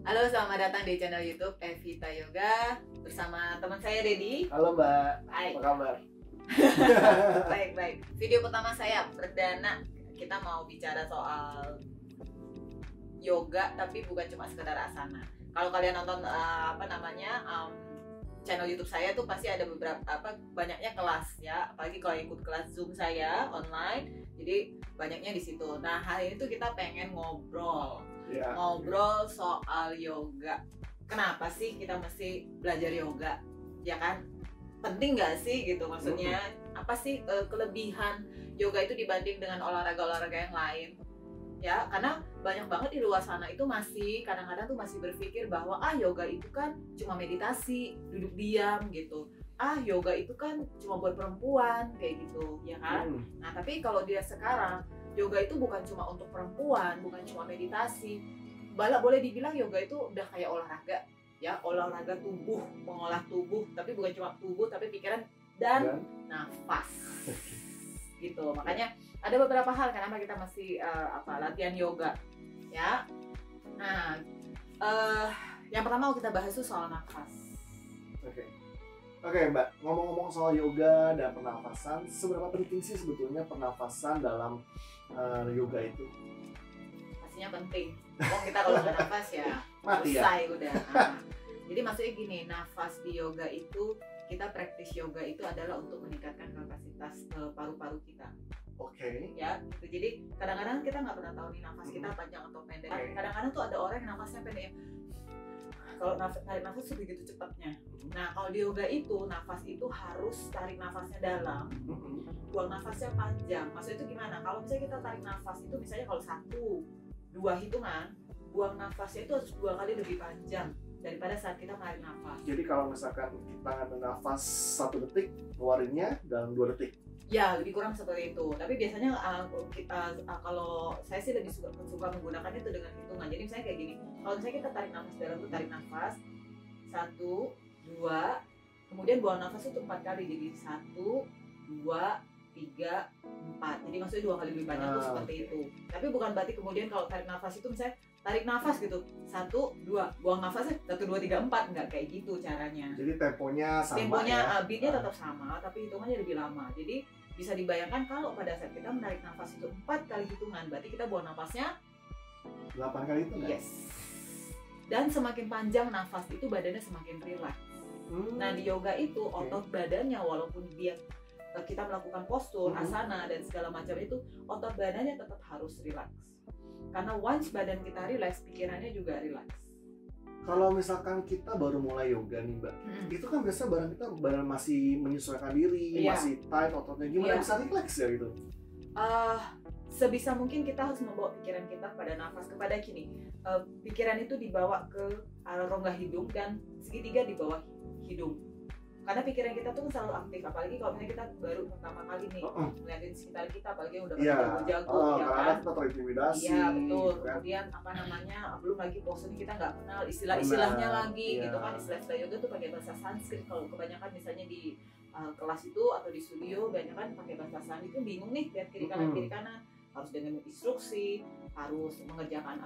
Halo, selamat datang di channel YouTube Evita Yoga bersama teman saya Dedi. Halo Mbak, Hai. apa kabar? Baik. Video pertama saya perdana, kita mau bicara soal yoga, tapi bukan cuma sekedar asana. Kalau kalian nonton channel YouTube saya tuh pasti ada beberapa banyaknya kelas ya, apalagi kalau ikut kelas Zoom saya online, jadi banyaknya di situ. Nah, hari ini tuh kita pengen ngobrol soal yoga. Kenapa sih kita mesti belajar yoga? Ya kan? Penting nggak sih gitu, maksudnya apa sih kelebihan yoga itu dibanding dengan olahraga-olahraga yang lain? Ya, karena banyak banget di luar sana itu masih kadang-kadang tuh masih berpikir bahwa yoga itu kan cuma meditasi, duduk diam gitu. Yoga itu kan cuma buat perempuan kayak gitu, ya kan? Nah, tapi kalau dia sekarang yoga itu bukan cuma untuk perempuan, bukan cuma meditasi. Boleh dibilang yoga itu udah kayak olahraga, ya, olahraga tubuh, mengolah tubuh, tapi bukan cuma tubuh, tapi pikiran dan nafas. Gitu. Makanya ada beberapa hal kenapa kita mesti latihan yoga, ya. Nah, yang pertama mau kita bahas itu soal nafas. Oke Mbak, ngomong-ngomong soal yoga dan pernafasan, seberapa penting sih sebetulnya pernafasan dalam yoga itu? Pastinya penting. Kita kalau nggak nafas ya mati selesai ya? Udah. Nah, jadi maksudnya gini, nafas di yoga itu, kita praktis yoga itu adalah untuk meningkatkan kapasitas paru-paru kita. Oke. Ya, gitu. Jadi kadang-kadang kita nggak pernah tahu nih nafas kita panjang atau pendek. Kadang-kadang tuh ada orang yang nafasnya pendek. Kalau tarik nafas tuh begitu cepatnya. Nah, kalau di yoga itu nafas itu harus tarik nafasnya dalam, buang nafasnya panjang. Maksudnya itu gimana? Kalau misalnya kita tarik nafas itu misalnya kalau 1-2 hitungan, buang nafasnya itu harus 2 kali lebih panjang daripada saat kita menarik nafas. Jadi kalau misalkan kita ngambil nafas 1 detik, keluarinnya dalam 2 detik. Ya, lebih kurang seperti itu. Tapi biasanya kalau saya sih lebih suka menggunakannya itu dengan hitungan. Jadi misalnya kayak gini, kalau misalnya kita tarik nafas dalam, tuh tarik nafas 1, 2, kemudian buang nafas itu 4 kali. Jadi 1, 2, 3, 4. Jadi maksudnya 2 kali lebih banyak tuh seperti itu. Tapi bukan berarti kemudian kalau tarik nafas itu misalnya tarik nafas gitu 1, 2, buang nafasnya 1, 2, 3, 4, nggak kayak gitu caranya. Jadi temponya sama beatnya tetap sama, tapi hitungannya lebih lama. Jadi bisa dibayangkan kalau pada saat kita menarik nafas itu 4 kali hitungan, berarti kita buang nafasnya 8 kali hitungan. Yes. Dan semakin panjang nafas itu badannya semakin rileks. Nah, di yoga itu otot badannya walaupun kita melakukan postur, asana dan segala macam itu, otot badannya tetap harus rileks. Karena once badan kita rileks, pikirannya juga rileks. Kalau misalkan kita baru mulai yoga nih Mbak, itu kan biasanya badan masih menyesuaikan diri, masih tight ototnya, gimana bisa rileks ya gitu? Sebisa mungkin kita harus membawa pikiran kita pada nafas, kepada pikiran itu dibawa ke rongga hidung dan segitiga di bawah hidung. Karena pikiran kita tuh selalu aktif, apalagi kalau misalnya kita baru pertama kali nih ngeliatin sekitar kita, apalagi yang udah jago-jago, ya kan? Kita terintimidasi. Iya betul. Kan? Kemudian belum lagi posturnya kita nggak kenal istilah-istilahnya lagi, gitu kan? Istilah yoga tuh pakai bahasa Sanskrit. Kalau kebanyakan misalnya di kelas itu atau di studio, banyak kan pakai bahasa Sanskrit, itu bingung nih lihat kiri kanan, harus dengan instruksi, harus mengerjakan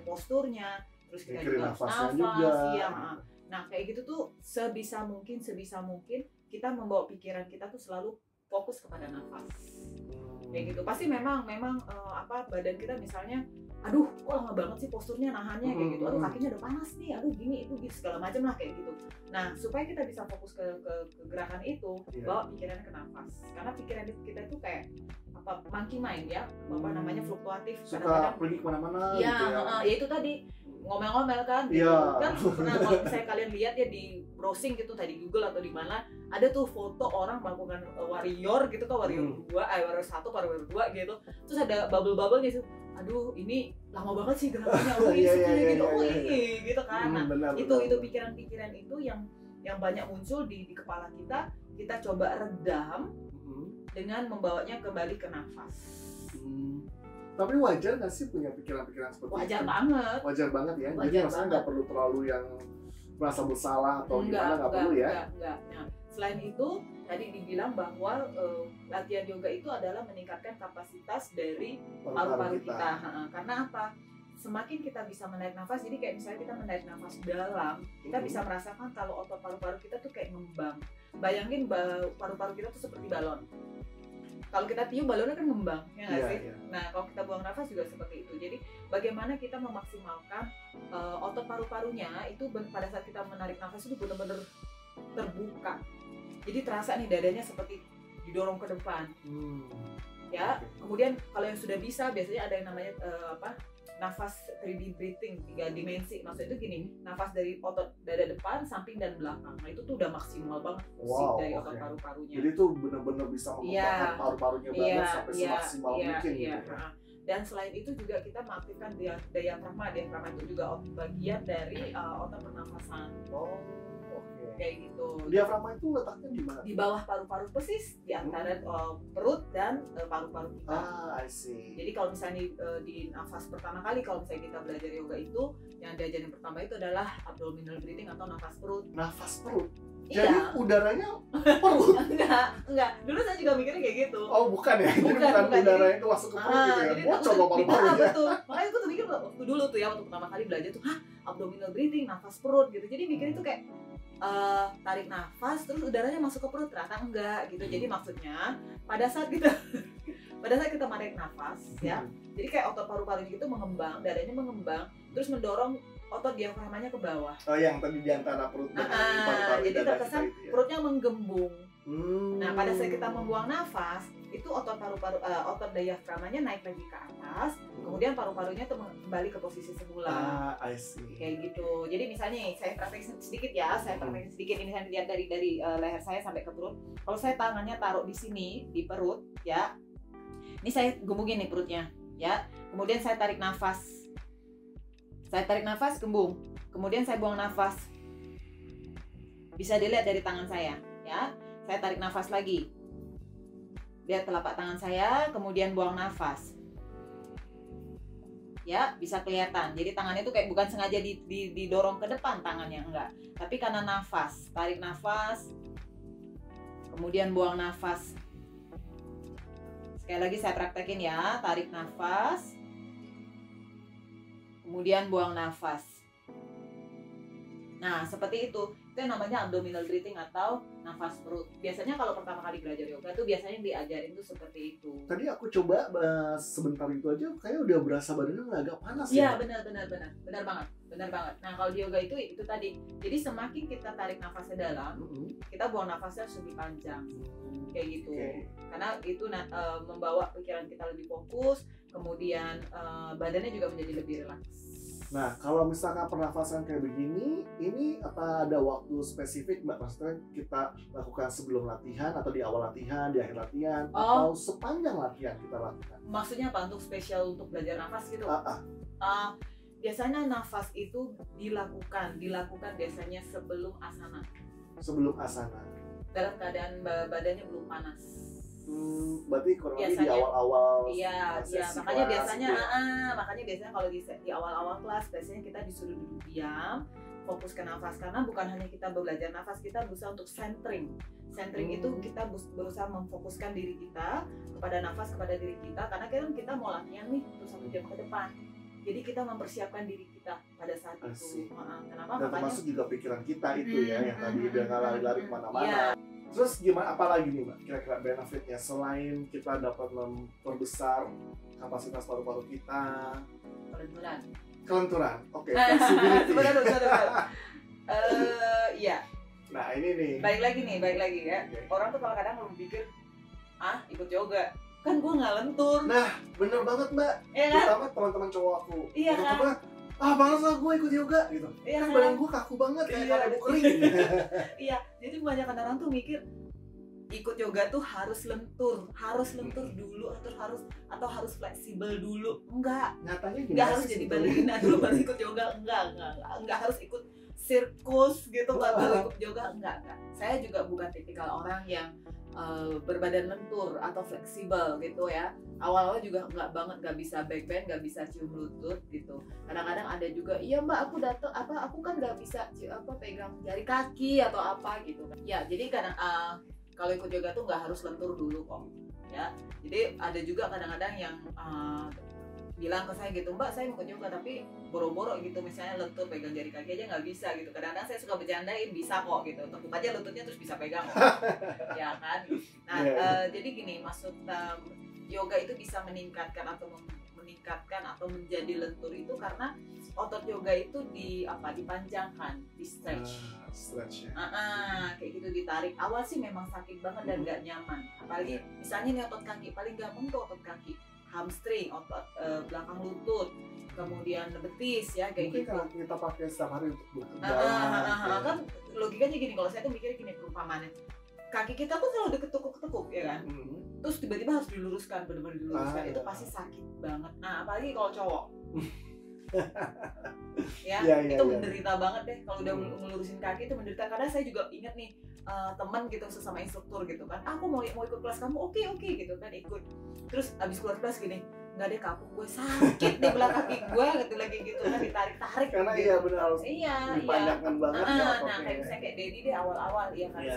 posturnya, terus kita juga harus nafas, Nah, kayak gitu tuh sebisa mungkin kita membawa pikiran kita tuh selalu fokus kepada nafas. Kayak gitu. Pasti memang badan kita misalnya, aduh kok lama banget sih posturnya nahannya kayak gitu. Aduh kakinya udah panas nih, aduh gini itu gitu segala macam lah kayak gitu. Nah, supaya kita bisa fokus ke gerakan itu, bawa pikirannya ke nafas. Karena pikiran kita itu kayak monkey mind ya, fluktuatif, suka pergi kemana-mana gitu ya. Ya itu tadi ngomel-ngomel kan gitu. Kan pernah kalau misalnya kalian lihat ya di browsing gitu tadi Google atau di mana, ada tuh foto orang melakukan warrior gitu kan, warrior 2, warrior 1, warrior 2 gitu. Terus ada bubble gitu. Aduh, ini lama banget sih gerakannya. Gitu kan. Nah, itu pikiran-pikiran itu yang banyak muncul di kepala kita coba redam dengan membawanya kembali ke nafas. Tapi wajar nggak sih punya pikiran-pikiran seperti itu? Wajar banget ya. Jadi maksudnya nggak perlu terlalu yang merasa bersalah atau gimana, nggak perlu ya. Enggak. Nah, selain itu tadi dibilang bahwa latihan yoga itu adalah meningkatkan kapasitas dari paru-paru kita. Karena apa? semakin kita bisa menarik nafas, jadi kayak misalnya kita menarik nafas dalam, kita bisa merasakan kalau otot paru-paru kita tuh kayak ngembang. Bayangin paru-paru kita tuh seperti balon. Kalau kita tiup balonnya kan ngembang, ya nggak sih? Nah, kalau kita buang nafas juga seperti itu. Jadi bagaimana kita memaksimalkan otot paru-parunya itu pada saat kita menarik nafas itu benar-benar terbuka. Jadi terasa nih dadanya seperti didorong ke depan. Ya, kemudian kalau yang sudah bisa biasanya ada yang namanya nafas 3D breathing, 3 dimensi. Maksudnya itu gini, nafas dari otot dada depan, samping dan belakang. Nah, itu tuh udah maksimal banget dari otot paru-parunya. Jadi itu benar-benar bisa mengembangkan paru-parunya banget sampai semaksimal mungkin gitu. Dan selain itu juga kita mengaktifkan diafragma. Diafragma itu juga bagian dari otot pernafasan. Kayak gitu. Diafragma itu letaknya di mana? Di bawah paru-paru, persis di antara perut dan paru-paru kita. I see. Jadi kalau misalnya di nafas pertama kali kalau misalnya kita belajar yoga itu yang diajarin pertama itu adalah abdominal breathing atau nafas perut. Nafas perut. Iya. Jadi udaranya perut. Enggak. Dulu saya juga mikirnya kayak gitu. Oh, bukan ya. Bukan udaranya itu masuk ke perut gitu ya. Bocor loh paru-parunya. Betul. Makanya aku tuh mikir waktu dulu tuh ya, waktu pertama kali belajar tuh, abdominal breathing, nafas perut gitu. Jadi mikir itu kayak tarik nafas terus udaranya masuk ke perut, ternyata enggak gitu. Jadi maksudnya pada saat kita menarik nafas ya, jadi kayak otot paru-parunya itu mengembang, dadanya mengembang, terus mendorong otot diafragmanya ke bawah. Oh, yang tadi di antara perut dan paru-paru. Jadi terkesan perutnya menggembung. Nah, pada saat kita membuang nafas, itu otot paru-paru, otot diafragmanya naik lagi ke atas, kemudian paru-parunya tuh kembali ke posisi semula. I see. Kayak gitu. Jadi misalnya saya praktekin sedikit ya, ini saya lihat dari leher saya sampai ke perut. Kalau saya tangannya taruh di sini di perut, ya. Ini saya gembungin nih perutnya, ya. Kemudian saya tarik nafas. Gembung. Kemudian saya buang nafas. Bisa dilihat dari tangan saya, ya. Saya tarik nafas lagi. Lihat telapak tangan saya, kemudian buang nafas. Ya, bisa kelihatan. Jadi tangannya itu kayak bukan sengaja didorong ke depan tangannya, enggak. Tapi karena nafas, tarik nafas, kemudian buang nafas. Sekali lagi saya praktekin ya, tarik nafas, kemudian buang nafas. Nah, seperti itu yang namanya abdominal breathing atau nafas perut. Biasanya kalau pertama kali belajar yoga tuh biasanya yang diajarin tuh seperti itu. Tadi aku coba sebentar itu aja kayak udah berasa badannya agak panas ya. Iya, benar banget. Nah, kalau di yoga itu tadi. Jadi semakin kita tarik nafasnya dalam, kita buang nafasnya harus lebih panjang. Kayak gitu. Karena itu membawa pikiran kita lebih fokus, kemudian badannya juga menjadi lebih rileks. Nah, kalau misalkan pernafasan kayak begini, ini apa ada waktu spesifik, Mbak? Maksudnya kita lakukan sebelum latihan atau di awal latihan, di akhir latihan, atau sepanjang latihan kita lakukan? Maksudnya apa? Untuk spesial untuk belajar nafas gitu? Biasanya nafas itu dilakukan biasanya sebelum asana. Sebelum asana? Dalam keadaan badannya belum panas. Berarti kurang lebih di awal-awal. Iya, makanya biasanya kalau di awal-awal kelas biasanya kita disuruh duduk diam, fokus ke nafas, karena bukan hanya kita belajar nafas, kita berusaha untuk centering. Centering itu kita berusaha memfokuskan diri kita kepada nafas, kepada diri kita, karena kan kita mau latihan nih untuk 1 jam ke depan. Jadi kita mempersiapkan diri kita pada saat itu. Kenapa? Dan termasuk juga pikiran kita itu ya, yang tadi udah nggak lari-lari kemana-mana. Terus gimana, apa lagi nih Mbak kira-kira benefitnya selain kita dapat memperbesar kapasitas paru-paru kita? Kelenturan, oke. Flexibility. Benar. Iya. Nah ini nih. Balik lagi ya. Orang tuh kalau kadang berpikir, ikut yoga, kan gue nggak lentur. Nah, bener banget Mbak. Terutama teman-teman cowok aku. Iya kan? Males lah gue ikut yoga gitu. Iya, kan badan gue kaku banget kayak ibu kering. Iya, jadi kebanyakan orang tuh mikir ikut yoga tuh harus lentur dulu atau harus fleksibel dulu. Enggak. Nyatanya gimana? Enggak harus jadi balerina dulu baru ikut yoga. Enggak harus ikut sirkus gitu baru ikut yoga. Enggak. Saya juga bukan tipikal orang yang berbadan lentur atau fleksibel gitu ya. Awal-awal juga nggak bisa backbend, nggak bisa cium lutut gitu. Kadang-kadang ada juga, iya Mbak aku kan nggak bisa pegang jari kaki atau apa gitu. Ya jadi kadang kalau ikut yoga tuh nggak harus lentur dulu kok. Ya jadi ada juga kadang-kadang yang bilang ke saya gitu, Mbak saya mau ke yoga tapi boro-boro gitu, misalnya lentur pegang jari kaki aja nggak bisa gitu. Kadang-kadang saya suka bercandain, bisa kok gitu, tekuk aja lututnya terus bisa pegang ya kan. Nah jadi gini, maksud yoga itu bisa meningkatkan atau menjadi lentur itu karena otot yoga itu dipanjangkan, di stretch ya. Kayak gitu, ditarik. Awal sih memang sakit banget dan nggak nyaman, apalagi misalnya nih otot kaki, paling gampang tuh otot kaki, hamstring, otot belakang lutut, kemudian betis ya, kayak mungkin gitu. Kalau kita pakai setiap hari untuk berjalan, kan logikanya gini, kalau saya tuh mikirnya gini, perumpamannya kaki kita tuh selalu ketukuk ya kan, terus tiba-tiba harus diluruskan, benar-benar diluruskan, itu pasti sakit banget. Nah apalagi kalau cowok itu menderita banget deh kalau udah melurusin kaki, itu menderita. Karena saya juga ingat nih teman gitu sesama instruktur gitu kan, aku mau ikut kelas kamu, oke gitu kan, ikut. Terus abis keluar kelas gini, nggak deh kapuk gue sakit di belah kaki gue gitu lagi gitu kan, ditarik karena gitu. benar harus dipanjangkan banget ya ototnya. Nah kayak misalnya kayak Dedi deh awal-awal ya kan,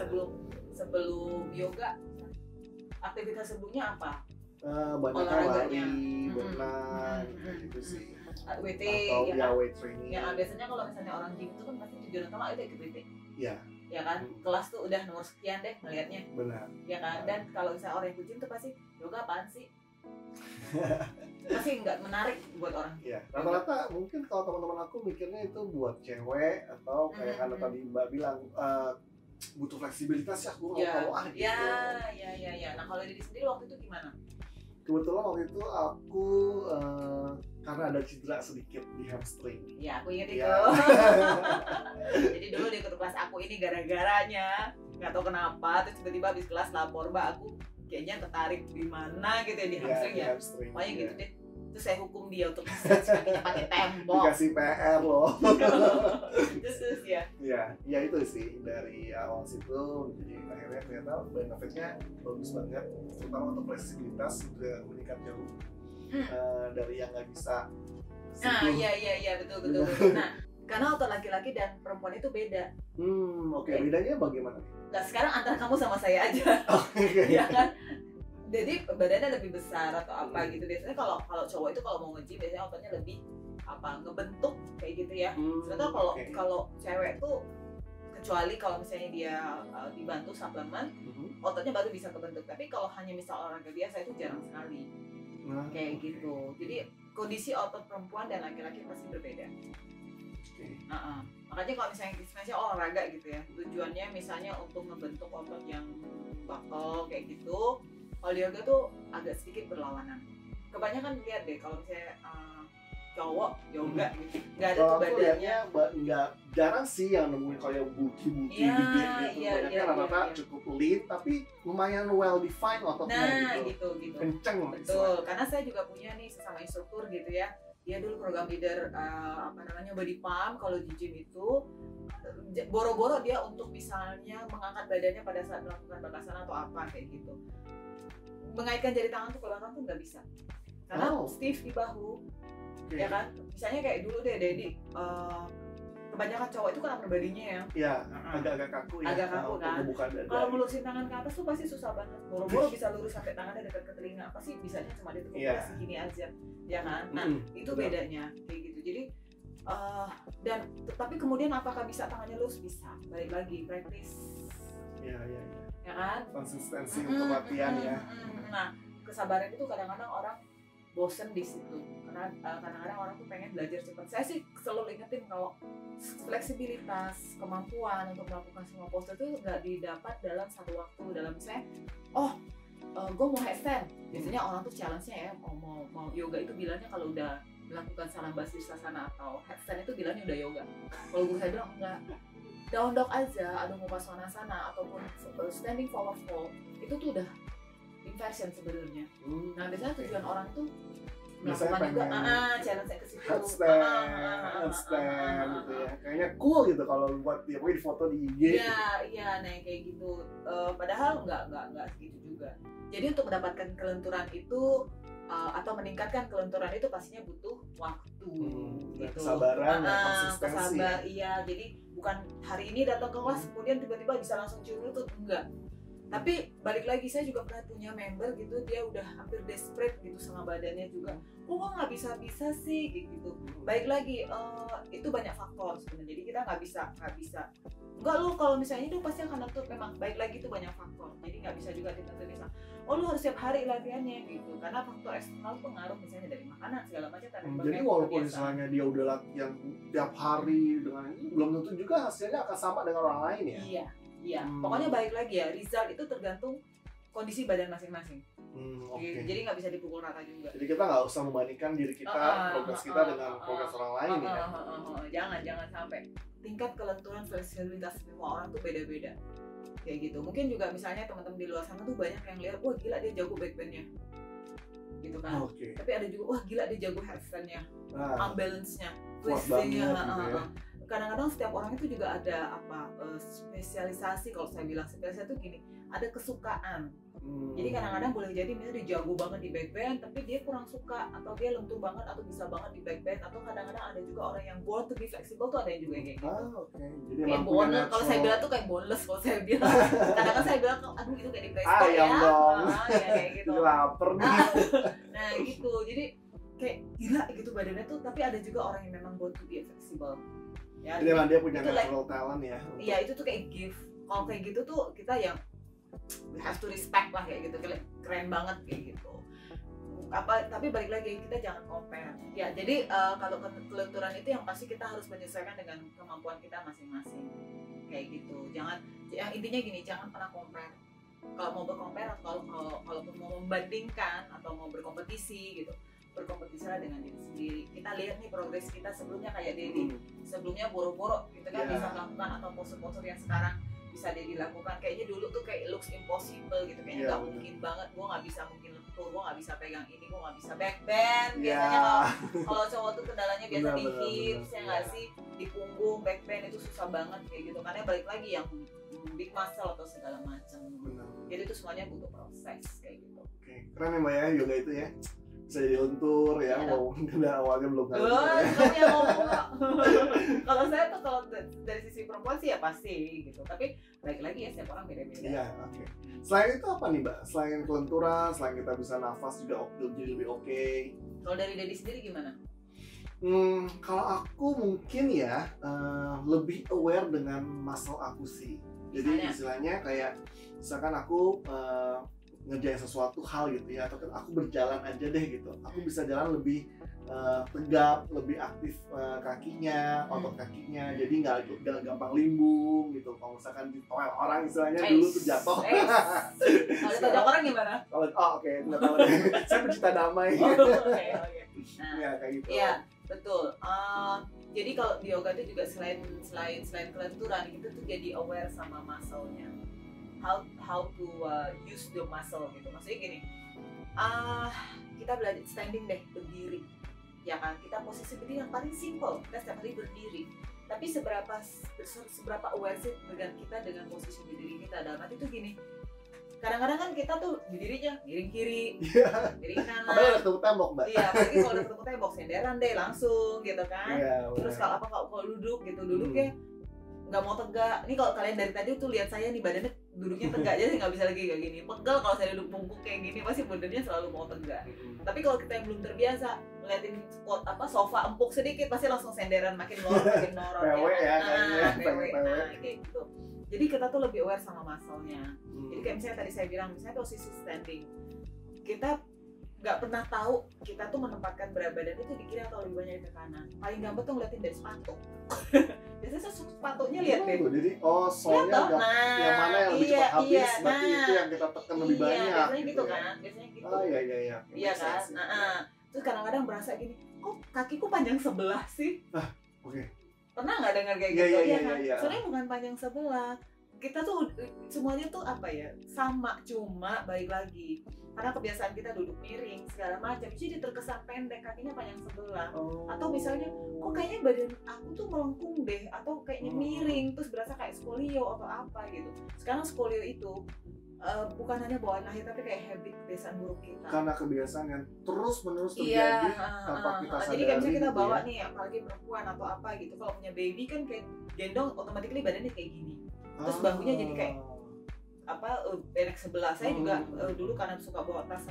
sebelum yoga aktivitas sebelumnya apa? Banyak lari, berenang, gitu sih. WT atau ya kan? weight training. Ya biasanya kalau misalnya orang gym itu kan pasti tujuan utama itu ikut WT. Iya. Ya kan? Kelas tuh udah nomor sekian deh ngelihatnya. Benar. Ya kan? Dan kalau misalnya orang ikut gym tuh pasti yoga apaan sih? Pasti nggak menarik buat orang. Iya. Rata-rata mungkin kalau teman-teman aku mikirnya itu buat cewek atau kayak karena tadi Mbak bilang butuh fleksibilitas ya, aku gitu. Ya. Nah kalau Dedi sendiri waktu itu gimana? Kebetulan waktu itu aku karena ada cedera sedikit di hamstring. Ya aku ingat itu. Jadi dulu di ikut kelas aku ini gara-garanya nggak tahu kenapa, terus tiba-tiba habis kelas lapor, Mbak aku kayaknya ketarik di mana gitu ya, di hamstring ya. Pokoknya gitu deh. Terus saya hukum dia untuk stretch kakinya pakai tembok. Dikasih PR loh. Terus ya. Ya itu sih dari awal situ, jadi akhirnya ternyata benefitnya bagus banget, terutama untuk fleksibilitas juga meningkat jauh dari yang nggak bisa. Iya betul. Nah karena otot laki-laki dan perempuan itu beda. Oke. Bedanya bagaimana? Nah sekarang antara kamu sama saya aja. Ya kan? Jadi badannya lebih besar atau apa gitu. Biasanya kalau cowok itu kalau mau nge-gym biasanya ototnya lebih ngebentuk kayak gitu ya. Sementara kalau cewek tuh, kecuali kalau misalnya dia dibantu suplemen, ototnya baru bisa kebentuk. Tapi kalau hanya misal olahraga biasa itu jarang sekali. Kayak gitu. Jadi kondisi otot perempuan dan laki-laki pasti berbeda. Makanya kalau misalnya olahraga gitu ya, tujuannya misalnya untuk ngebentuk otot yang bakal kayak gitu. Kalau yoga tuh agak sedikit berlawanan. Kebanyakan lihat deh kalau misalnya cowok yoga gitu, nggak ada tuh badannya. Nggak jarang sih yang nemuin kayak bulky gede gitu. Banyaknya rata-rata cukup lean tapi lumayan well defined ototnya gitu. Kenceng. Betul. Karena saya juga punya nih sesama instruktur gitu ya. Dia dulu program leader body pump. Kalau di gym itu boro-boro dia untuk misalnya mengangkat badannya pada saat melakukan bakasan atau apa kayak gitu. Mengaitkan jari tangan tuh ke belakang tuh nggak bisa karena stiff di bahu, ya kan? Misalnya kayak dulu deh Dedi, kebanyakan cowok itu kan upper body-nya ya agak-agak kaku ya. Agak kaku kan. Kalau melurusin tangan ke atas tuh pasti susah banget. Boro-boro bisa lurus sampai tangannya dekat ke telinga, pasti bisanya cuma ditekuk segini aja, ya kan? Nah itu bedanya kayak gitu. Jadi tapi kemudian apakah bisa tangannya lurus? Bisa. Balik lagi praktis. Ya kan? Konsistensi untuk latihan ya. Nah, kesabaran itu kadang-kadang orang bosen di situ. Karena kadang-kadang orang tuh pengen belajar cepat. Saya sih selalu ingetin kalau fleksibilitas, kemampuan untuk melakukan semua pose itu nggak didapat dalam satu waktu. Dalam misalnya, gue mau headstand. Biasanya orang tuh challenge-nya ya mau yoga itu bilangnya kalau udah melakukan Salambastirsasana atau headstand itu bilangnya udah yoga. Kalau gue saya bilang enggak. Down dog aja, Adho Mukha-Svanasana ataupun standing forward fold itu tuh udah inversion sebenarnya. Nah biasanya tujuan orang tuh melakukan juga challenge ke situ. Handstand gitu ya. Kayaknya cool gitu kalau buat dia di foto di IG. Iya, nah kayak gitu. Padahal nggak segitu juga. Jadi untuk mendapatkan kelenturan itu atau meningkatkan kelenturan itu pastinya butuh waktu. Gitu. Kesabaran dan konsistensi. Iya, jadi bukan hari ini datang ke kelas kemudian tiba-tiba bisa langsung cium lutut, enggak. Tapi balik lagi, saya juga pernah punya member gitu, dia udah hampir desperate gitu sama badannya juga. Kok nggak bisa sih gitu. Baik lagi, itu banyak faktor sebenarnya. Jadi kita nggak bisa. Enggak, lu kalau misalnya itu pasti akan nentu, memang baik lagi itu banyak faktor. Jadi nggak bisa juga ditentuin misal, oh lu harus setiap hari latihannya gitu. Karena faktor eksternal pengaruh misalnya dari makanan segala macam. Jadi walaupun misalnya dia udah latihan tiap hari dengan ini, belum tentu juga hasilnya akan sama dengan orang lain ya. Iya. Pokoknya balik lagi ya, result itu tergantung kondisi badan masing-masing. Okay. Jadi nggak bisa dipukul rata juga. Jadi kita nggak usah membandingkan diri kita, progres kita dengan progres orang lain ya. Jangan sampai. Tingkat kelenturan fleksibilitas semua orang tuh beda-beda. Kayak gitu. Mungkin juga misalnya teman-teman di luar sana tuh banyak yang lihat, wah gila dia jago backbendnya, gitu kan. Tapi ada juga, wah gila dia jago handstandnya, unbalance-nya, twistingnya. Kadang-kadang setiap orang itu juga ada spesialisasi. Kalau saya bilang spesialisasi itu gini, ada kesukaan. Jadi kadang-kadang boleh jadi misalnya dia jago banget di backbend tapi dia kurang suka, atau dia lentur banget atau bisa banget di backbend, atau kadang-kadang ada juga orang yang born to be flexible tuh, ada yang juga kayak gitu. Jadi kayak boneless, kalau saya bilang tuh kayak boneless kalau saya bilang. Kadang-kadang saya bilang, aduh itu kayak di presto ya. Kayak gitu. Lapar nih. Nah gitu, jadi kayak gila gitu badannya tuh, tapi ada juga orang yang memang born to be flexible. Ya, jadi dia punya natural talent ya. Iya, itu tuh kayak gift. Kalau kayak gitu tuh kita yang we have to respect lah kayak gitu, keren banget kayak gitu. Tapi balik lagi kita jangan compare. Ya, jadi kalau kelenturan itu yang pasti kita harus menyesuaikan dengan kemampuan kita masing-masing. Kayak gitu. Yang intinya gini, jangan pernah compare. Kalau mau bercompare atau kalau mau membandingkan atau mau berkompetisi gitu, berkompetisilah dengan diri sendiri. Kita lihat nih progres kita sebelumnya kayak Dedi. Sebelumnya boro-boro gitu kan bisa melakukan, atau pose-pose yang sekarang bisa Dedi lakukan. Kayaknya dulu tuh kayak looks impossible gitu, kayaknya nggak mungkin banget. Gue nggak bisa mungkin lentur, gue nggak bisa pegang ini, gue nggak bisa backbend. Biasanya kalau cowok tuh kendalanya biasa di hips, ya nggak sih, di punggung, backbend itu susah banget kayak gitu. Karena balik lagi yang big muscle atau segala macam. Jadi itu semuanya butuh proses kayak gitu. Keren ya Mbak ya, yoga itu ya. Bisa jadi lentur ya, walaupun awalnya belum kali. Kalau saya tuh kalau dari sisi perempuan sih ya pasti gitu, tapi balik lagi ya setiap orang beda-beda. Iya, Selain itu apa nih Mbak? Selain kelenturan, selain kita bisa nafas juga jadi lebih oke. Kalau dari Dedi sendiri gimana? Kalau aku mungkin ya lebih aware dengan muscle aku sih. Jadi istilahnya kayak misalkan aku ngerjain sesuatu hal gitu ya, atau aku berjalan aja deh gitu, aku bisa jalan lebih tegap, lebih aktif kakinya, otot kakinya, jadi nggak gampang limbung gitu. Kalau misalkan ditoel orang istilahnya dulu tuh jatuh. Kalau ditoel orang gimana? Oke, nggak tahu deh. Saya pecinta damai. Nah, ya kayak gitu. Iya, betul. Jadi kalau di yoga itu juga selain kelenturan, itu tuh jadi aware sama muscle-nya. How to use the muscle gitu. Maksudnya gini, kita belajar standing deh, berdiri, ya kan? Kita posisi berdiri yang paling simple, kita setiap hari berdiri. Tapi seberapa aware sih dengan kita dengan posisi berdiri kita? Dalam arti itu gini, kadang-kadang kan kita tuh berdirinya miring kiri, miring kanan. Apalagi udah ketemu tembok Mbak. Iya, apalagi kalau udah ketemu tembok senderan deh langsung gitu kan. Terus kalau duduk gitu, duduknya nggak mau tegak. Ini kalau kalian dari tadi tuh lihat saya nih badannya duduknya tegak, jadi nggak bisa lagi kayak gini. Pegel kalau saya duduk bungkuk kayak gini, pasti badannya selalu mau tegak. Tapi kalau kita yang belum terbiasa ngeliatin sofa empuk sedikit, pasti langsung senderan makin lorot PW ya, PW kayak gitu. Jadi kita tuh lebih aware sama muscle-nya. Jadi kayak misalnya tadi saya bilang, misalnya posisi standing, kita nggak pernah tahu kita tuh menempatkan berat badan itu di kiri atau lebih banyak ke kanan. Paling gampang tuh ngeliatin dari sepatu. Biasanya sepatunya lihat deh. Jadi soalnya yang mana yang lebih cepat habis, berarti itu yang kita tekan lebih banyak. Biasanya gitu kan, biasanya gitu. Iya. Iya kan. Terus kadang-kadang berasa gini, kok kakiku panjang sebelah sih? Oke. Pernah nggak dengar kayak gitu? Iya kan. Sebenarnya bukan panjang sebelah. Kita tuh semuanya tuh apa ya, sama, cuma balik lagi karena kebiasaan kita duduk miring segala macam, jadi terkesan pendek, kakinya panjang sebelah. Atau misalnya kok kayaknya badan aku tuh melengkung deh, atau kayaknya miring, terus berasa kayak skolio atau apa gitu. Sekarang skolio itu bukan hanya bawaan lahir, tapi kayak habit, kebiasaan buruk kita. Karena kebiasaan yang terus-menerus terjadi tanpa kita sadari. Jadi kayak misalnya kita bawa nih, apalagi perempuan atau apa gitu, kalau punya baby kan kayak gendong, otomatis badannya kayak gini. Terus bahunya jadi kayak pendek sebelah. Saya juga dulu karena suka bawa tas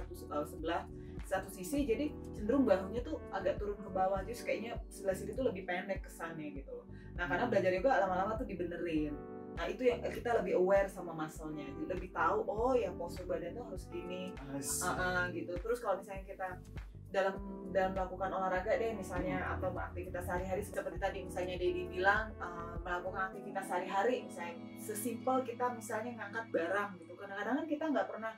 satu sisi, jadi cenderung bahunya tuh agak turun ke bawah, terus kayaknya sebelah sini tuh lebih pendek kesannya gitu loh. Nah karena belajar yoga lama-lama tuh dibenerin. Nah itu yang kita lebih aware sama muscle-nya, lebih tahu oh ya postur badan tuh harus gini, gitu. Terus kalau misalnya kita dalam melakukan olahraga deh misalnya atau aktivitas sehari-hari seperti tadi misalnya Dedi bilang melakukan aktivitas sehari-hari misalnya sesimpel kita misalnya ngangkat barang gitu, kadang-kadang kan kita nggak pernah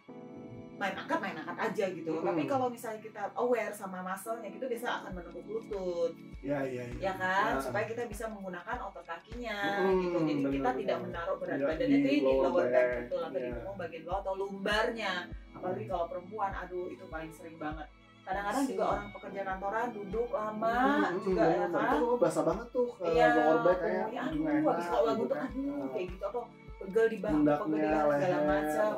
main angkat aja gitu. Tapi kalau misalnya kita aware sama muscle-nya gitu biasa akan menekuk lutut. Ya kan? Supaya kita bisa menggunakan otot kakinya gitu. Jadi kita tidak menaruh berat badannya di lower back betul atau di punggung bagian bawah atau lumbarnya. Apalagi kalau perempuan, aduh itu paling sering banget. Kadang-kadang juga orang pekerja kantoran duduk lama juga ya kan. Itu basah banget tuh lower back kayak aduh habis kalau lagu tuh aduh kayak gitu apa pegel di bahu, pegel di leher segala macam.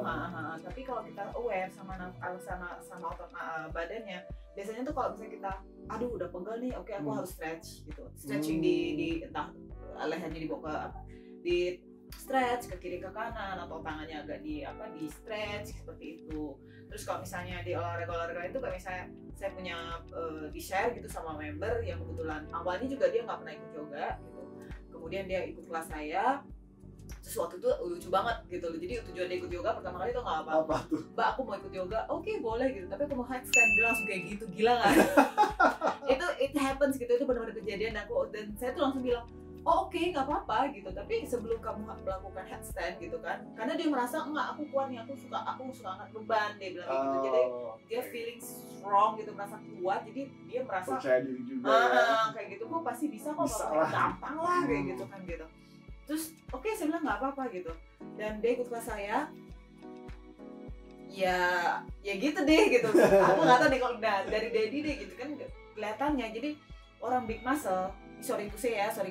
Tapi kalau kita aware sama otot badannya, biasanya tuh kalau misalnya kita, aduh udah pegel nih, oke aku harus stretch gitu, stretching di entah lehernya dibawa di stretch ke kiri ke kanan atau tangannya agak di stretch seperti itu. Terus kalau misalnya di olahraga itu kayak misalnya saya punya di share gitu sama member yang kebetulan awalnya juga dia nggak pernah ikut yoga gitu, kemudian dia ikut kelas saya. Terus waktu itu lucu banget gitu loh. Jadi tujuan dia ikut yoga pertama kali itu nggak apa tuh? Mbak aku mau ikut yoga, oke boleh gitu. Tapi aku mau handstand, dia langsung kayak gitu, gila nggak? It happens gitu, itu benar-benar kejadian dan saya tuh langsung bilang, oh oke nggak apa-apa gitu. Tapi sebelum kamu melakukan handstand gitu kan, karena dia merasa enggak aku kuat nih, aku suka angkat beban, dia bilang gitu. Jadi dia feeling strong gitu, merasa kuat. Jadi dia merasa percaya diri juga. Kayak gitu kok pasti bisa kok, gampang lah kayak gitu kan gitu. Terus oke, saya bilang nggak apa-apa gitu, dan dia ikut kelas saya ya gitu deh gitu. Aku nggak tahu nih kalau dari Dedi deh gitu kan kelihatannya. Jadi orang big muscle, sorry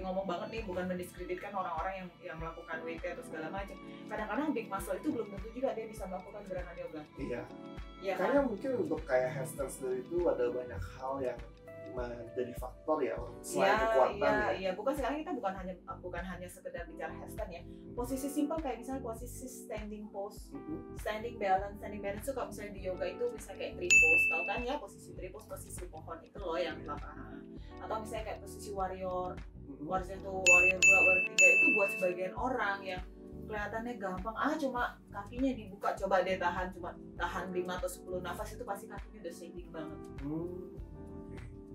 ngomong banget nih, bukan mendiskreditkan orang-orang yang melakukan WT atau segala macam. Kadang-kadang big muscle itu belum tentu juga dia bisa melakukan gerakan yoga. Iya kayaknya kan? Mungkin untuk kayak handstand sendiri itu ada banyak hal yang jadi faktor ya selain kekuatan Iya, bukan sekarang kita bukan hanya sekedar bicara handstand ya. Posisi simpel kayak misalnya posisi standing pose, standing balance itu kalau misalnya di yoga itu bisa kayak tree pose, tahu kan ya posisi tree pose, posisi pohon itu loh yang lapangan. Atau misalnya kayak posisi warrior 2, warrior 3 itu buat sebagian orang yang kelihatannya gampang, cuma kakinya dibuka, coba deh tahan 5 atau 10 nafas itu pasti kakinya udah shaking banget.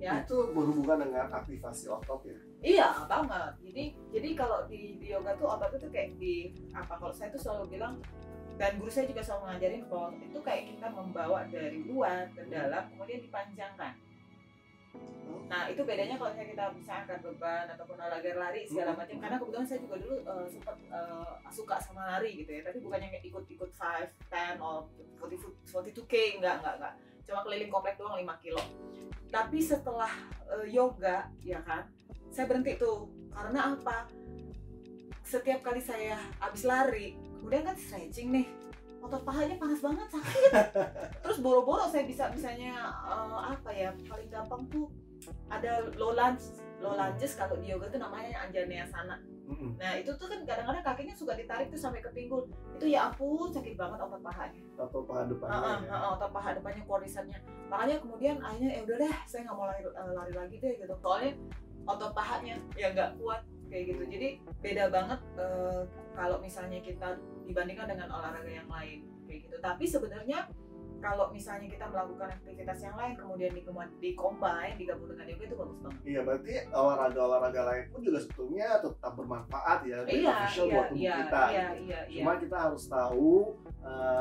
Ya. Itu berhubungan dengan aktivasi otot ya? Iya banget. Jadi kalau di yoga tuh otot itu kayak kalau saya tuh selalu bilang, dan guru saya juga selalu ngajarin bahwa itu kayak kita membawa dari luar ke dalam kemudian dipanjangkan. Nah itu bedanya kalau kita bisa angkat beban ataupun olahraga lari segala macam. Karena kebetulan saya juga dulu sempat suka sama lari gitu ya, tapi bukannya kayak ikut 5, 10 or 42K, enggak. Cuma keliling komplek doang 5 kilo. Tapi setelah yoga ya kan, saya berhenti tuh. Karena apa? Setiap kali saya habis lari, kemudian kan stretching nih, otot pahanya panas banget, sakit. Terus boro-boro saya misalnya paling gampang tuh ada low lunges kalau di yoga tuh namanya Anjaneyasana. Nah itu tuh kan kadang-kadang kakinya suka ditarik tuh sampai ke pinggul. Itu ya ampun sakit banget otot pahanya. Otot paha depannya. Otot paha depannya, quadricepsnya. Makanya kemudian akhirnya udah deh saya nggak mau lari lagi deh gitu. Soalnya otot pahanya ya nggak kuat kayak gitu. Jadi beda banget kalau misalnya kita dibandingkan dengan olahraga yang lain kayak gitu. Tapi sebenarnya kalau misalnya kita melakukan aktivitas yang lain kemudian digabung dengan yoga itu bagus banget. Iya, berarti olahraga lain pun juga sebetulnya tetap bermanfaat ya, beneficial buat tubuh kita. Cuma kita harus tahu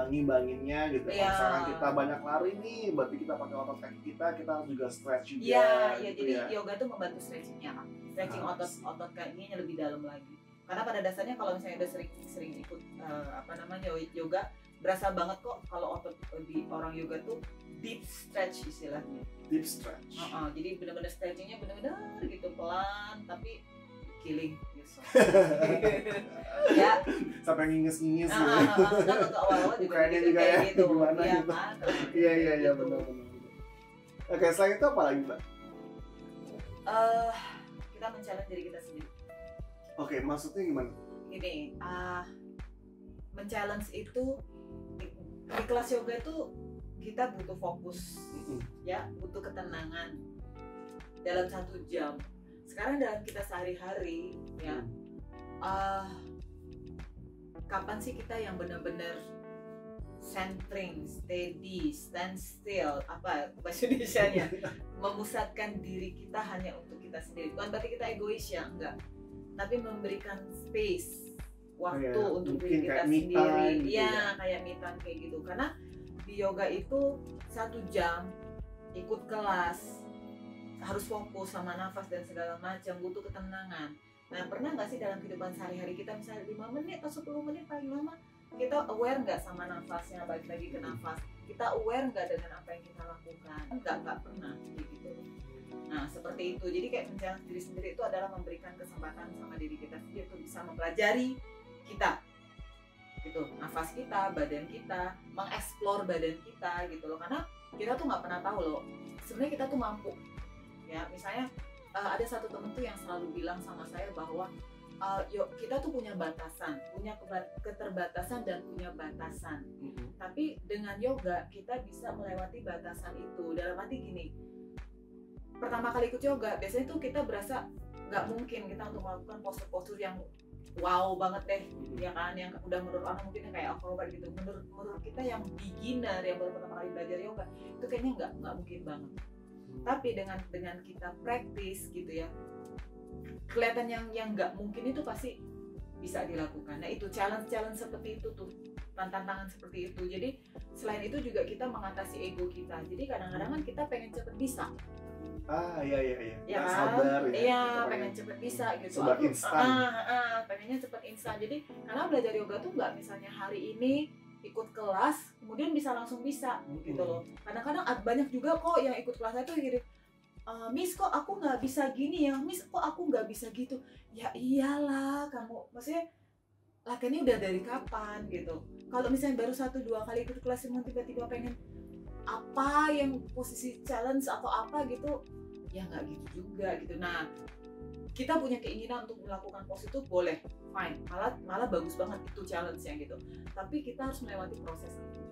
ngimbanginnya gitu. Kalau misalkan kita banyak lari nih, berarti kita pakai otot kaki kita harus juga stretch juga. Iya, jadi yoga tuh membantu stretchingnya, stretching otot kakinya lebih dalam lagi. Karena pada dasarnya kalau misalnya udah sering ikut yoga, berasa banget kok kalau otot di orang yoga tuh deep stretch istilahnya. Deep stretch. Jadi benar-benar stretchingnya benar-benar gitu pelan tapi killing gitu. Ya. Sampai nginges-nginges gitu. Kan untuk awal-awal juga kayak gitu. Gimana iya gitu. Kan? Iya benar. Oke, selain itu apa lagi Mbak? Kita men-challenge diri kita sendiri. Oke, maksudnya gimana? Gini, men-challenge itu di kelas yoga itu kita butuh fokus, ya, butuh ketenangan dalam 1 jam. Sekarang dalam kita sehari-hari, ya, kapan sih kita yang benar-benar centering, steady, stand still, apa bahasa Indonesianya, memusatkan diri kita hanya untuk kita sendiri. Bukan berarti kita egois ya, enggak, tapi memberikan space, waktu untuk diri kita sendiri, gitu ya, kayak me time kayak gitu. Karena di yoga itu 1 jam ikut kelas harus fokus sama nafas dan segala macam, butuh ketenangan. Nah, pernah nggak sih dalam kehidupan sehari-hari kita misalnya 5 menit atau 10 menit paling lama, kita aware nggak sama nafasnya, balik lagi ke nafas, kita aware nggak dengan apa yang kita lakukan? Nggak pernah gitu. Nah, seperti itu. Jadi kayak menjalankan diri sendiri itu adalah memberikan kesempatan sama diri kita sendiri untuk bisa mempelajari kita, gitu, nafas kita, badan kita, mengeksplor badan kita, gitu loh. Karena kita tuh nggak pernah tahu loh, sebenarnya kita tuh mampu. Ya, misalnya ada satu temen tuh yang selalu bilang sama saya bahwa kita tuh punya batasan, punya keterbatasan dan punya batasan. Tapi dengan yoga kita bisa melewati batasan itu. Dalam arti gini, pertama kali ikut yoga biasanya tuh kita berasa nggak mungkin kita untuk melakukan postur-postur yang wow banget deh, ya kan, yang udah menurut orang mungkin kayak akrobat gitu. Menurut kita yang beginner, yang baru pertama kali belajar yoga, itu kayaknya nggak mungkin banget. Tapi dengan kita praktis gitu ya, kelihatan yang nggak mungkin itu pasti bisa dilakukan. Nah, itu challenge seperti itu tuh, tantangan seperti itu. Jadi selain itu juga kita mengatasi ego kita. Jadi kadang-kadang kan kita pengen cepet bisa. Iya. Ya kan? Sabar ya. Iya, pengen cepet bisa gitu. Serba instan. Pengennya cepet instan. Jadi karena belajar yoga tuh nggak misalnya hari ini ikut kelas kemudian bisa langsung bisa gitu loh. Kadang-kadang banyak juga kok yang ikut kelas itu gini, Miss kok aku nggak bisa gini ya, Miss kok aku nggak bisa gitu. Ya iyalah, kamu maksudnya latihannya udah dari kapan gitu. Kalau misalnya baru 1-2 kali ikut kelas emang tiba-tiba pengen apa yang posisi challenge atau apa gitu, ya nggak gitu juga gitu. Nah, kita punya keinginan untuk melakukan pose itu boleh, fine, malah bagus banget itu challenge-nya gitu. Tapi kita harus melewati proses itu,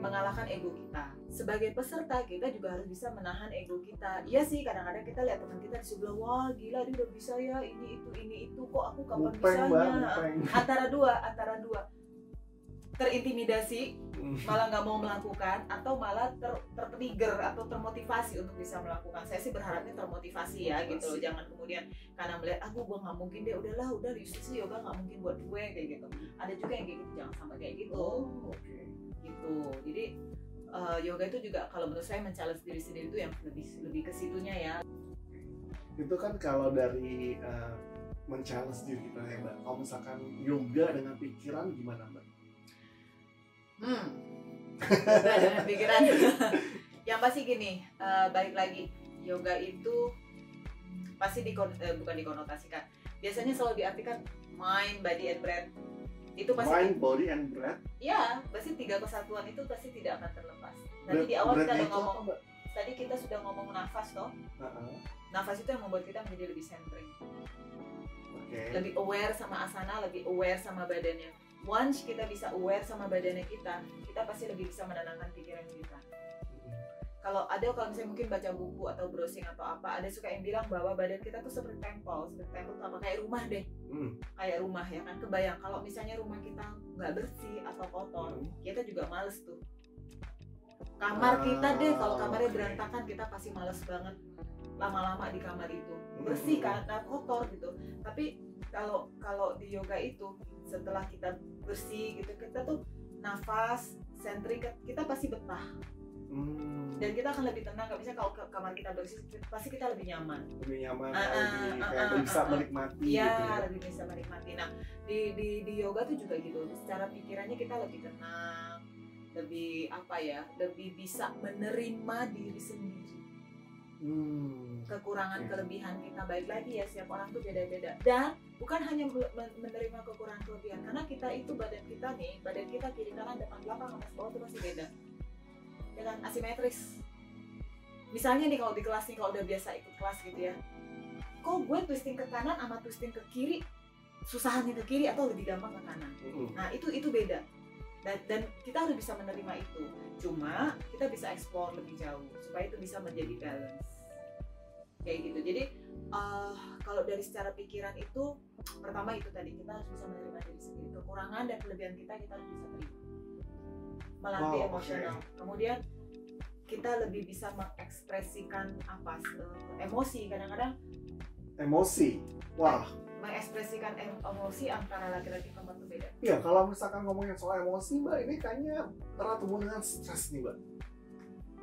mengalahkan ego kita. Sebagai peserta kita juga harus bisa menahan ego kita. Iya sih, kadang-kadang kita lihat teman kita di sebelah, wah gila dia udah bisa ya, ini itu kok aku kapan bisanya. Antara dua, terintimidasi, malah nggak mau melakukan, atau malah tertrigger atau termotivasi untuk bisa melakukan. Saya sih berharapnya termotivasi ya gitu loh. Jangan kemudian karena melihat gue nggak mungkin deh, udah justru yoga nggak mungkin buat gue kayak gitu. Ada juga yang kayak gitu, jangan sampai kayak gitu. Gitu. Jadi yoga itu juga kalau menurut saya men-challenge diri sendiri itu yang lebih ke situnya ya. Itu kan kalau dari men-challenge diri kita ya, Mbak. Kalau misalkan yoga dengan pikiran gimana, Mbak? Dengan pikiran. Yang pasti gini, balik lagi, yoga itu pasti bukan dikonotasikan. Biasanya selalu diartikan mind, body, and breath. Itu pasti mind, body, and breath. Ya, pasti 3 kesatuan itu pasti tidak akan terlepas. Tadi di awal kita udah ngomong, tadi kita sudah ngomong nafas toh. Nafas itu yang membuat kita menjadi lebih centering. Lebih aware sama asana, lebih aware sama badannya. Once kita bisa aware sama badannya kita pasti lebih bisa menenangkan pikiran kita. Kalau misalnya mungkin baca buku atau browsing atau apa, ada suka yang bilang bahwa badan kita tuh seperti temple tuh apa, kayak rumah deh. Kayak rumah ya kan, kebayang kalau misalnya rumah kita nggak bersih atau kotor, kita juga males tuh. Kamar kita deh, kalau kamarnya berantakan kita pasti males banget lama-lama di kamar itu. Bersih kan, kotor gitu. Tapi kalau di yoga itu setelah kita bersih gitu, kita tuh nafas, centering, kita pasti betah. Dan kita akan lebih tenang. Gak bisa kalau kamar kita bersih, pasti kita lebih nyaman. Lebih bisa menikmati. Iya, gitu ya. Lebih bisa menikmati. Nah, di yoga tuh juga gitu. Secara pikirannya kita lebih tenang, lebih lebih bisa menerima diri sendiri. Kekurangan kelebihan kita, baik lagi ya, setiap orang tuh beda-beda. Dan bukan hanya menerima kekurangan kelebihan, karena kita itu badan kita kiri kanan depan belakang atas bawah itu pasti beda, ya kan, asimetris. Misalnya nih kalau di kelas nih, kalau udah biasa ikut kelas gitu ya, kok gue twisting ke kanan sama twisting ke kiri susahannya ke kiri atau lebih gampang ke kanan. Nah itu beda. Dan kita harus bisa menerima itu. Cuma kita bisa explore lebih jauh supaya itu bisa menjadi balance. Kayak gitu. Jadi kalau dari secara pikiran itu, pertama itu tadi, kita harus bisa menerima diri sendiri. Kekurangan dan kelebihan kita harus bisa terima. Melatih emosional. Kemudian kita lebih bisa mengekspresikan emosi. Kadang-kadang emosi. Wah. Mengekspresikan emosi antara laki-laki perempuan itu beda. Iya, kalau misalkan ngomongin soal emosi, Mbak, ini kayaknya erat hubungan dengan stres nih, Mbak.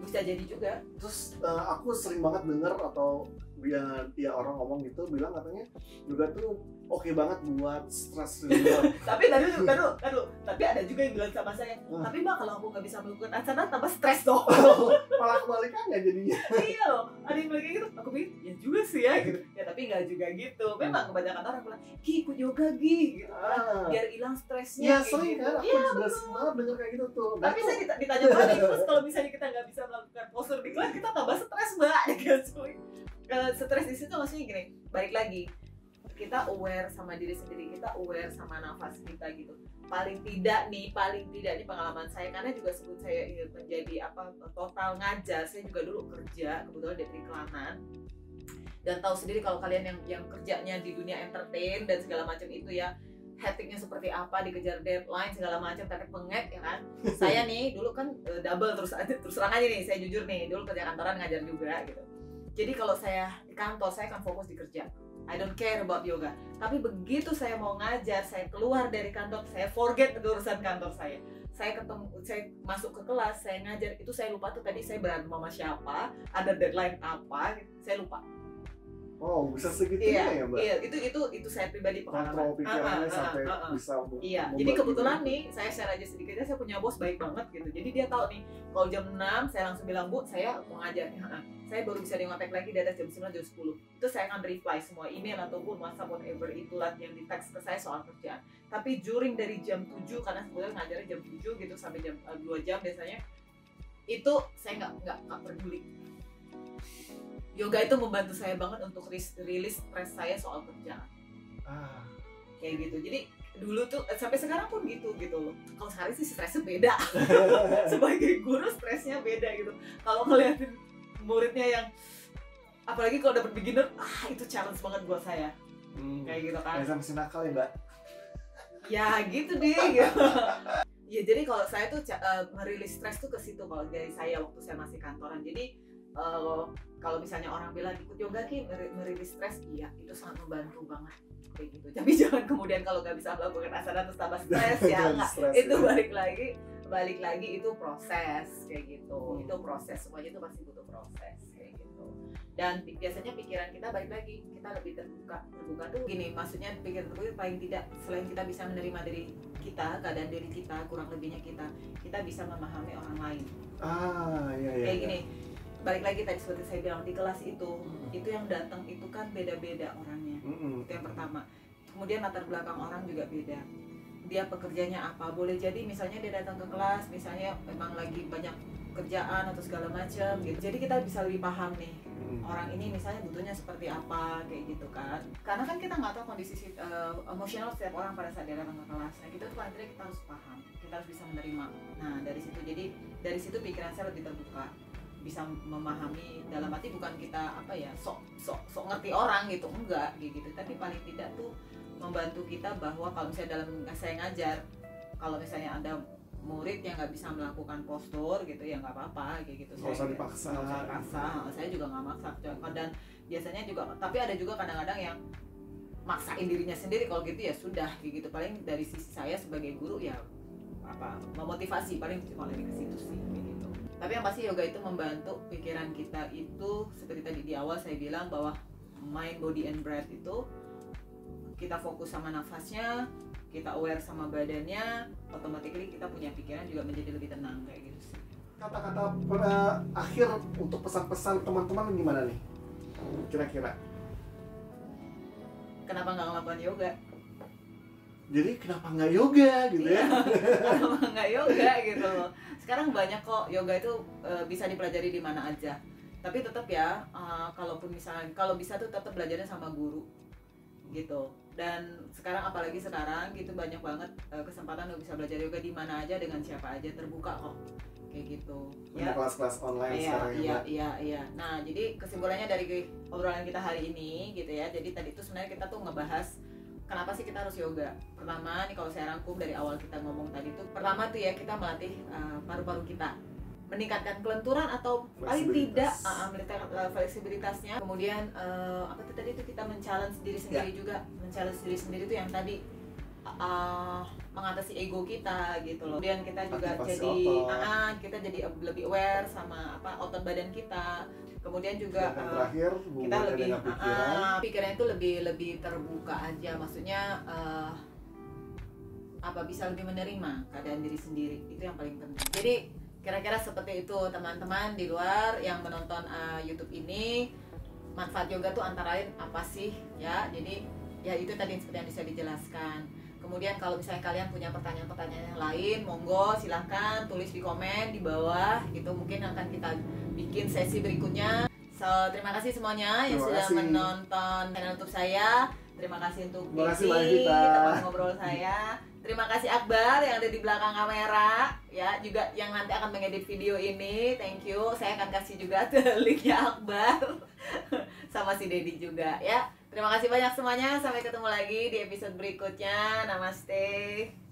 Bisa jadi juga. Terus aku sering banget dengar atau ya orang ngomong gitu, bilang katanya yoga tuh oke banget buat stres reliever. Tapi tapi ada juga yang bilang sama saya, tapi Mbak, kalau aku nggak bisa melakukan asana tambah stres dong. Malah kebalikannya jadinya. Iya loh, ada yang bilang gitu. Aku pikir ya juga sih ya gitu. Ya tapi nggak juga gitu. Memang kebanyakan orang bilang, Gi, ikut yoga Gi gitu kan, biar hilang stresnya. Iya sering kan, aku juga banget denger kayak gitu tuh. Tapi saya ditanya balik, terus kalau misalnya kita nggak bisa melakukan postur di kelas, kita tambah stres Mbak. Stres di situ maksudnya gini, balik lagi, kita aware sama diri sendiri, kita aware sama nafas kita gitu. Paling tidak nih pengalaman saya, karena juga sebelum saya ingin menjadi total ngajar, saya juga dulu kerja kebetulan di periklanan, dan tahu sendiri kalau kalian yang kerjanya di dunia entertain dan segala macam itu ya, hecticnya seperti apa, dikejar deadline segala macam, tetek pengek ya kan. Saya nih dulu kan double, terus terang aja nih, saya jujur nih, dulu kerja kantoran ngajar juga gitu. Jadi kalau saya di kantor, saya akan fokus di kerja. I don't care about yoga. Tapi begitu saya mau ngajar, saya keluar dari kantor, saya forget urusan kantor saya. Saya masuk ke kelas, saya ngajar, itu saya lupa tuh tadi saya berantem sama siapa, ada deadline apa, saya lupa. Oh, bisa segitunya ya, Mbak? Iya, itu saya pribadi pengalaman. Kontrol pikirannya sampai bisa. Iya, jadi kebetulan nih, saya share aja sedikitnya, saya punya bos baik banget gitu. Jadi dia tahu nih, kalau jam 6 saya langsung bilang, Bu, saya mau ngajar. Saya baru bisa di-kontak lagi di atas jam 9, jam 10. Itu saya akan reply semua email ataupun WhatsApp, whatever itulah yang di-text ke saya soal kerjaan. Tapi during dari jam 7, karena sebetulnya ngajarnya jam 7 gitu sampai jam 2 jam biasanya, itu saya nggak peduli. Yoga itu membantu saya banget untuk rilis stres saya soal kerjaan. Kayak gitu. Jadi dulu tuh sampai sekarang pun gitu loh. Kalau sehari sih stresnya beda. Sebagai guru stresnya beda gitu. Kalau ngeliatin muridnya yang apalagi kalau dapet beginner, itu challenge banget buat saya. Kayak gitu kan. Kayak sama nakal ya, Mbak. Ya gitu deh gitu. Ya jadi kalau saya tuh merilis stres tuh ke situ kalau dari saya waktu saya masih kantoran. Jadi kalau misalnya orang bilang ikut yoga Ki merilis stres, iya itu sangat membantu banget kayak gitu. Tapi jangan kemudian kalau nggak bisa melakukan asana terus tambah stres ya enggak. Itu balik lagi itu proses kayak gitu. Itu proses, semuanya itu pasti butuh proses kayak gitu. Dan biasanya pikiran kita balik lagi, kita lebih terbuka tuh gini, maksudnya pikiran terbuka paling tidak selain kita bisa menerima diri kita, keadaan diri kita, kurang lebihnya kita bisa memahami orang lain. Iya. Kayak gini. Balik lagi tadi seperti saya bilang di kelas itu yang datang itu kan beda-beda orangnya. Itu yang pertama. Kemudian latar belakang orang juga beda. Dia pekerjaannya apa? Boleh jadi misalnya dia datang ke kelas, misalnya memang lagi banyak kerjaan atau segala macam gitu. Jadi kita bisa lebih paham nih orang ini misalnya butuhnya seperti apa kayak gitu kan. Karena kan kita nggak tahu kondisi emosional setiap orang pada saat dia datang ke kelas. Nah, kita tuh paling tidak kita harus paham, kita harus bisa menerima. Nah dari situ pikiran saya lebih terbuka, bisa memahami, dalam arti bukan kita sok ngerti orang gitu, enggak gitu, tapi paling tidak tuh membantu kita bahwa kalau misalnya dalam saya ngajar, kalau misalnya ada murid yang nggak bisa melakukan postur gitu ya nggak apa-apa kayak gitu. Nggak usah dipaksa. Saya juga nggak maksa. Dan biasanya juga, tapi ada juga kadang-kadang yang maksain dirinya sendiri, kalau gitu ya sudah kayak gitu. Paling dari sisi saya sebagai guru ya memotivasi, paling cuma lebih ke situ sih gitu. Tapi yang pasti yoga itu membantu pikiran kita itu seperti tadi di awal saya bilang bahwa mind, body, and breath itu kita fokus sama nafasnya, kita aware sama badannya, automatically kita punya pikiran juga menjadi lebih tenang kayak gitu sih. Kata-kata pada akhir untuk pesan-pesan teman-teman gimana nih? Kira-kira? Kenapa nggak ngelakuin yoga? Jadi kenapa nggak yoga gitu ya? Kenapa nggak yoga gitu loh. Sekarang banyak kok yoga itu bisa dipelajari di mana aja. Tapi tetap ya, kalaupun misalnya kalau bisa tuh tetap belajarnya sama guru gitu. Dan sekarang apalagi sekarang gitu banyak banget kesempatan lo bisa belajar yoga di mana aja dengan siapa aja, terbuka kok kayak gitu. Ya kelas-kelas online sekarang ya. Iya. Nah jadi kesimpulannya dari obrolan kita hari ini gitu ya. Jadi tadi itu sebenarnya kita tuh ngebahas kenapa sih kita harus yoga. Pertama nih kalau saya rangkum dari awal kita ngomong tadi tuh, pertama tuh ya kita melatih paru-paru kita, meningkatkan kelenturan atau paling tidak meningkatkan fleksibilitasnya. Kemudian apa tuh tadi itu kita men-challenge diri sendiri juga. Men-challenge diri sendiri tuh yang tadi mengatasi ego kita gitu loh. Kemudian kita juga kita jadi lebih aware sama otot badan kita. Kemudian juga terakhir kita lebih pikiran itu lebih terbuka aja. Maksudnya bisa lebih menerima keadaan diri sendiri. Itu yang paling penting. Jadi kira-kira seperti itu teman-teman di luar yang menonton YouTube ini. Manfaat yoga tuh antara lain apa sih ya? Jadi ya itu tadi seperti yang bisa dijelaskan. Kemudian kalau misalnya kalian punya pertanyaan-pertanyaan yang lain, monggo silahkan tulis di komen di bawah gitu. Mungkin akan kita bikin sesi berikutnya. So terima kasih semuanya yang sudah menonton channel YouTube saya. Terima kasih untuk Desi, teman ngobrol saya. Terima kasih Akbar yang ada di belakang kamera ya, juga yang nanti akan mengedit video ini. Thank you. Saya akan kasih juga linknya Akbar sama si Dedi juga ya. Terima kasih banyak semuanya. Sampai ketemu lagi di episode berikutnya. Namaste.